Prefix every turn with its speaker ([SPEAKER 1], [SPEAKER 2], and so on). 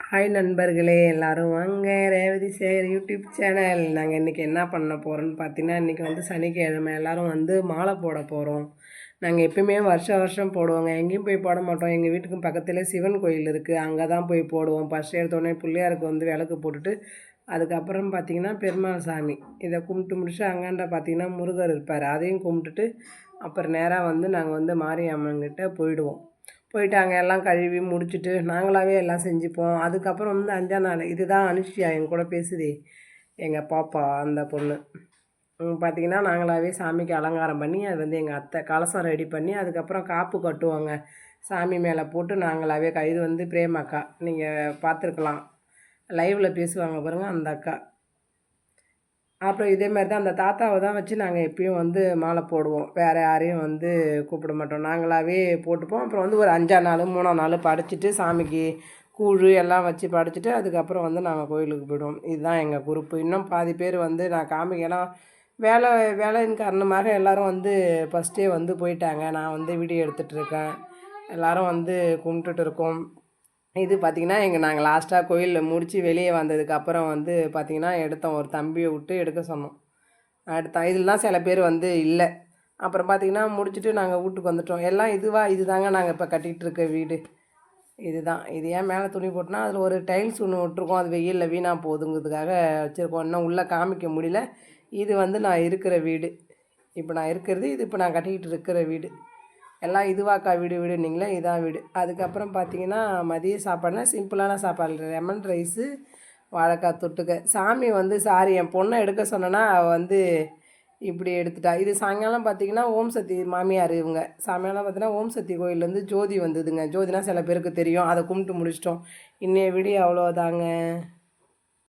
[SPEAKER 1] Hi நண்பர்களே, எல்லோரும் வாங்க ரேவதி சேகர் யூடியூப் சேனல். நாங்கள் இன்றைக்கி என்ன பண்ண போகிறோன்னு பார்த்தீங்கன்னா, இன்றைக்கி வந்து சனிக்கிழமை எல்லோரும் வந்து மாலை போட போகிறோம். நாங்கள் எப்பயுமே வருஷம் போடுவோங்க. எங்கேயும் போய் போட மாட்டோம். எங்கள் வீட்டுக்கும் பக்கத்தில் சிவன் கோயில் இருக்குது, அங்கே தான் போய் போடுவோம். ஃபஸ்ட்டு எடுத்தோடனே பிள்ளையாருக்கு வந்து விளக்கு போட்டுட்டு அதுக்கப்புறம் பார்த்திங்கன்னா பெருமாள் சாமி இதை கும்பிட்டு முடிச்சுட்டு அங்காண்ட பார்த்திங்கன்னா முருகர் இருப்பார், அதையும் கும்பிட்டுட்டு அப்புறம் நேராக வந்து நாங்கள் வந்து மாரியம்மன்கிட்ட போயிடுவோம். போயிட்டு அங்கே எல்லாம் கழுவி முடிச்சுட்டு நாங்களாகவே எல்லாம் செஞ்சுப்போம். அதுக்கப்புறம் வந்து 5ஆம் நாள் இதுதான் அனுஷ்யா என் கூட பேசுதே, எங்கள் பாப்பா அந்த பொண்ணு. பார்த்திங்கன்னா நாங்களாகவே சாமிக்கு அலங்காரம் பண்ணி அது வந்து எங்கள் அத்தை கலசம் ரெடி பண்ணி அதுக்கப்புறம் காப்பு கட்டுவாங்க சாமி மேலே போட்டு நாங்களாகவே இது வந்து பிரேமக்கா, நீங்கள் பார்த்துருக்கலாம், லைவில் பேசுவாங்க பாருங்கள் அந்த அக்கா. அப்புறம் இதே மாதிரி தான் அந்த தாத்தாவை தான் வச்சு நாங்கள் எப்பயும் வந்து மாலை போடுவோம். வேறு யாரையும் வந்து கூப்பிட மாட்டோம், நாங்களாகவே போட்டுப்போம். அப்புறம் வந்து ஒரு 5ஆம் நாள் 3ஆம் நாள் படைச்சிட்டு சாமிக்கு கூழ் எல்லாம் வச்சு படைச்சிட்டு அதுக்கப்புறம் வந்து நாங்கள் கோயிலுக்கு போயிடுவோம். இதுதான் எங்கள் குரூப்பு. இன்னும் பாதி பேர் வந்து நான் ஏன்னா வேலையின் காரணமாக எல்லோரும் வந்து ஃபஸ்ட்டே வந்து போயிட்டாங்க. நான் வந்து வீடியோ எடுத்துகிட்ருக்கேன், எல்லோரும் வந்து கும்பிட்டுட்டு இருக்கோம். இது பார்த்திங்கன்னா நாங்கள் லாஸ்ட்டாக கோயிலில் முடித்து வெளியே வந்ததுக்கப்புறம் வந்து பார்த்திங்கன்னா எடுத்தோம், ஒரு தம்பியை விட்டு எடுக்க சொன்னோம். எடுத்தோம். இதில் தான் சில பேர் வந்து இல்லை. அப்புறம் பார்த்திங்கன்னா முடிச்சுட்டு நாங்கள் வீட்டுக்கு வந்துவிட்டோம். எல்லாம் இது தாங்க நாங்கள் இப்போ கட்டிகிட்டு இருக்க வீடு. இது ஏன் மேலே துணி போட்டோன்னா அதில் ஒரு டைல்ஸ் ஒன்று விட்ருக்கோம், அது வெயிலில் வீணாக போகுதுங்கிறதுக்காக வச்சுருக்கோம். இன்னும் உள்ளே காமிக்க முடியல. இது வந்து நான் இருக்கிற வீடு, இப்போ நான் இருக்கிறது இது, இப்போ நான் கட்டிக்கிட்டு இருக்கிற வீடு. எல்லாம் இதுவாக்கா வீடுன்னீங்களே, இதான் வீடு. அதுக்கப்புறம் பார்த்திங்கன்னா மதிய சாப்பாடுனா சிம்பிளான சாப்பாடு, லெமன் ரைஸு, வாழைக்காய் தொட்டுக்க. சாமி வந்து என் பொண்ணை எடுக்க சொன்னேன்னா அவள் வந்து இப்படி எடுத்துட்டா. இது சாயங்காலம் பார்த்திங்கன்னா ஓம் சக்தி மாமியார் இவங்க. சாயங்காலம் பார்த்தீங்கன்னா ஓம் சக்தி கோயிலேருந்து ஜோதி வந்ததுங்க. ஜோதினா சில பேருக்கு தெரியும், அதை கும்பிட்டு முடிச்சிட்டோம். இன்னைய வீடியோ அவ்வளோதாங்க.